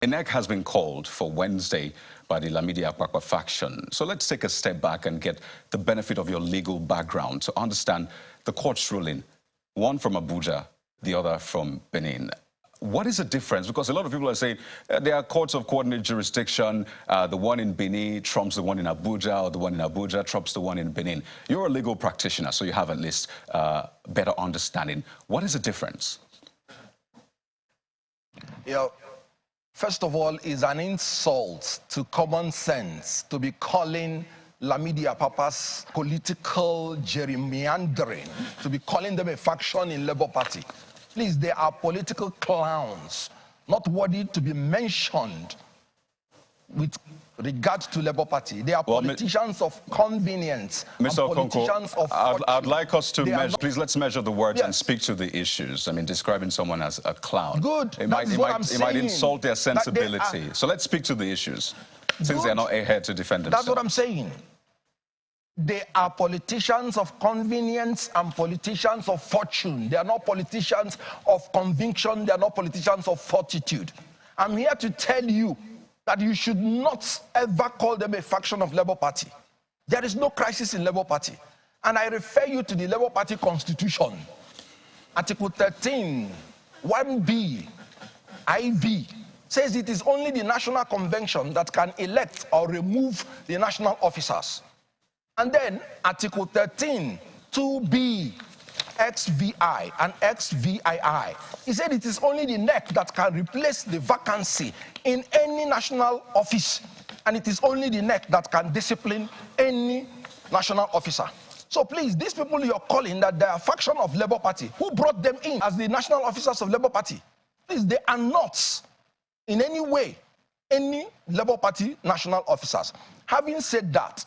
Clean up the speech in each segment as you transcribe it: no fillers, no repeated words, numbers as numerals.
KENNETH has been called for Wednesday by the Lamidi Akpakpa faction. So let's take a step back and get the benefit of your legal background to understand the court's ruling, one from Abuja, the other from Benin. What is the difference? Because a lot of people are saying there are courts of coordinated jurisdiction. The one in Benin trumps the one in Abuja, or the one in Abuja trumps the one in Benin. You're a legal practitioner, so you have at least better understanding. What is the difference? First of all, it's an insult to common sense to be calling Lamidi Akpakpa's political gerrymandering, to be calling them a faction in Labour Party. Please, they are political clowns, not worthy to be mentioned with regard to Labour Party. They are politicians of convenience. Mr. OKONKWO, I'd like us to measure, please let's measure the words and speak to the issues. I mean, describing someone as a clown. Good, it might insult their sensibility. So let's speak to the issues, since they're not here to defend themselves. That's what I'm saying. They are politicians of convenience and politicians of fortune. They are not politicians of conviction. They are not politicians of fortitude. I'm here to tell you that you should not ever call them a faction of Labour Party. There is no crisis in Labour Party. And I refer you to the Labour Party Constitution. Article 13, 1B, IV, says it is only the National Convention that can elect or remove the national officers. And then Article 13, 2B, XVI and XVII. He said it is only the NEC that can replace the vacancy in any national office. And it is only the NEC that can discipline any national officer. So please, these people you're calling that they are a faction of Labour Party, who brought them in as the national officers of Labour Party? Please, they are not in any way any Labour Party national officers. Having said that,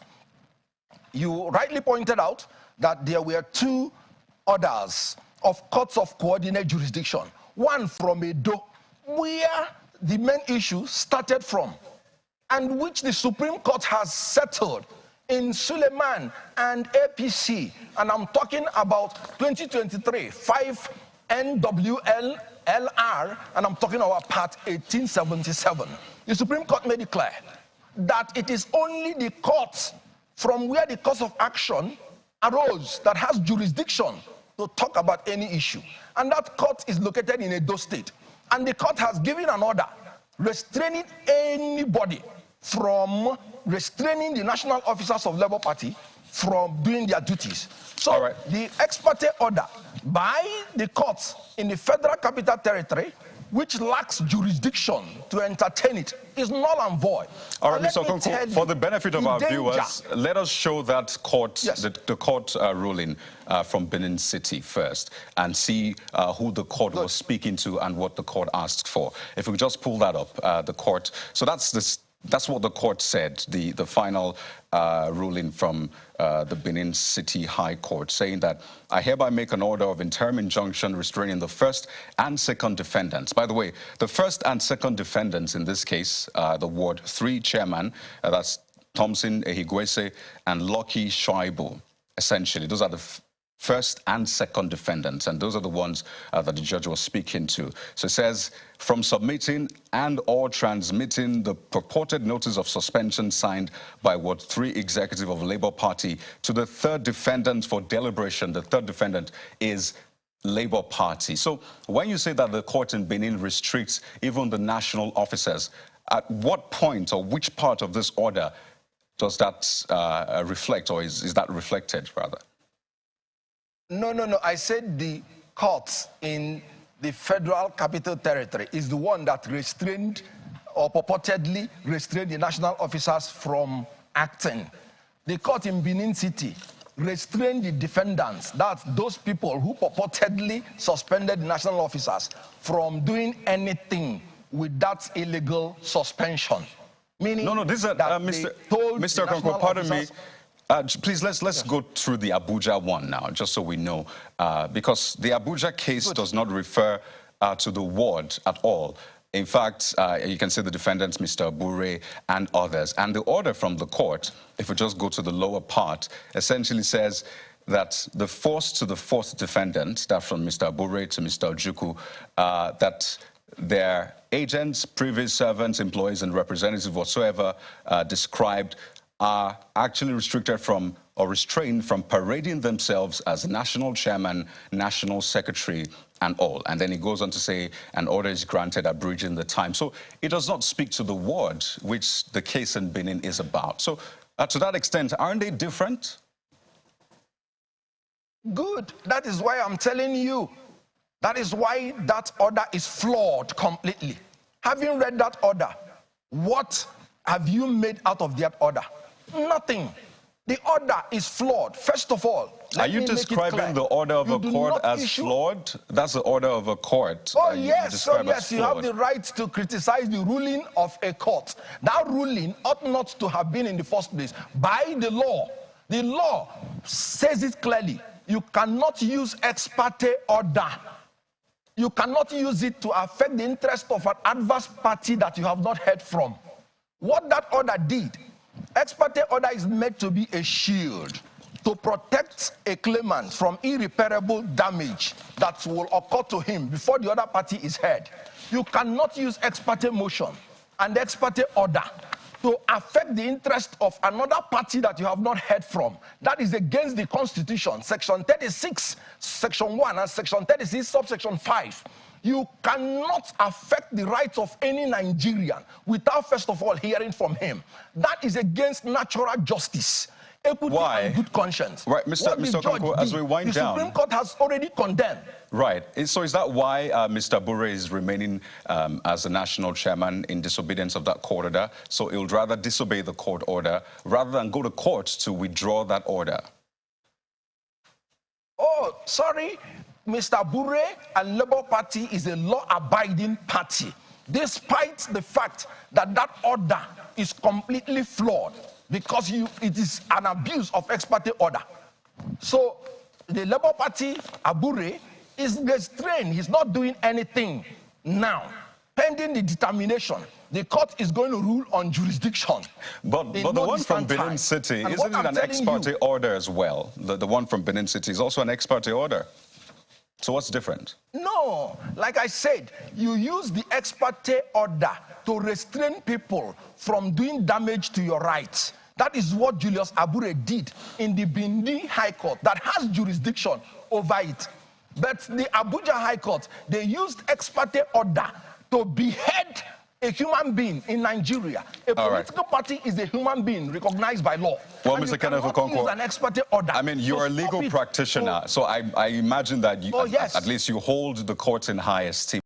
you rightly pointed out that there were two orders of courts of coordinate jurisdiction. One from Edo, where the main issue started from, and which the Supreme Court has settled in Suleiman and APC. And I'm talking about 2023, 5 NWLLR, and I'm talking about Part 1877. The Supreme Court made it clear that it is only the court from where the cause of action arose that has jurisdiction to talk about any issue. And that court is located in Edo State. And the court has given an order restraining anybody from restraining the national officers of Labour Party from doing their duties. So the ex parte order by the courts in the Federal Capital Territory, which lacks jurisdiction to entertain it, is null and void. All right, Mr. OKONKWO, for the benefit of our viewers, let us show that court, the court ruling from Benin City first, and see who the court was speaking to and what the court asked for. If we could just pull that up, the court. So that's what the court said, the final ruling from the Benin City High Court, saying that I hereby make an order of interim injunction restraining the first and second defendants. By the way, the first and second defendants in this case, the Ward 3 chairman, that's Thompson Ehigwese and Lucky Shoaibu, essentially. Those are the first and second defendants, and those are the ones that the judge was speaking to. So it says, from submitting and or transmitting the purported notice of suspension signed by Ward 3 executive of Labour Party to the third defendant for deliberation. The third defendant is Labour Party. So when you say that the court in Benin restricts even the national officers, at what point or which part of this order does that reflect, or is that reflected, rather? No. I said the courts in the Federal Capital Territory is the one that restrained or purportedly restrained the national officers from acting. The court in Benin City restrained the defendants, that's those people who purportedly suspended the national officers, from doing anything with that illegal suspension. Meaning this is Mr. OKONKWO, pardon me. Please, let's go through the Abuja one now, just so we know, because the Abuja case does not refer to the ward at all. In fact, you can see the defendants, Mr. Abure and others. And the order from the court, if we just go to the lower part, essentially says that the first to the fourth defendant, that from Mr. Abure to Mr. Ojukwu, that their agents, privy servants, employees, and representatives whatsoever described are actually restricted from or restrained from parading themselves as national chairman, national secretary, and all. And then he goes on to say an order is granted abridging the time. So it does not speak to the word which the case in Benin is about. So to that extent, aren't they different? Good. That is why I'm telling you. That is why that order is flawed completely. Having read that order, what have you made out of that order? Nothing. The order is flawed. First of all, are you describing the order of a court as flawed? That's the order of a court. Oh, yes. Oh, yes. You have the right to criticize the ruling of a court. That ruling ought not to have been in the first place by the law. The law says it clearly. You cannot use ex parte order. You cannot use it to affect the interest of an adverse party that you have not heard from. What that order did, ex parte order is meant to be a shield to protect a claimant from irreparable damage that will occur to him before the other party is heard. You cannot use ex parte motion and ex parte order to affect the interest of another party that you have not heard from. That is against the Constitution, Section 36, Section 1, and Section 36, subsection 5. You cannot affect the rights of any Nigerian without first of all hearing from him. That is against natural justice, equity, and good conscience. Right, Mr. OKONKWO, as we wind down, the Supreme Court has already condemned. Right. So is that why Mr. Abure is remaining as the national chairman in disobedience of that court order? So he'll rather disobey the court order rather than go to court to withdraw that order? Oh, sorry. Mr. Abure and Labour Party is a law-abiding party, despite the fact that that order is completely flawed because it is an abuse of ex parte order. So the Labour Party, Abure, is restrained. He's not doing anything now. Pending the determination, the court is going to rule on jurisdiction. But the one from Benin City, isn't it an ex parte order as well? The one from Benin City is also an ex parte order. So what's different? No, like I said, you use the ex parte order to restrain people from doing damage to your rights. That is what Julius Abure did in the Benin High Court that has jurisdiction over it. But the Abuja High Court, they used ex parte order to behead a human being in Nigeria. A political party is a human being recognized by law. Well, Mr. Kenneth OKONKWO, an ex parte order. I mean, you're a legal practitioner, so I imagine that you, at least you hold the courts in high esteem.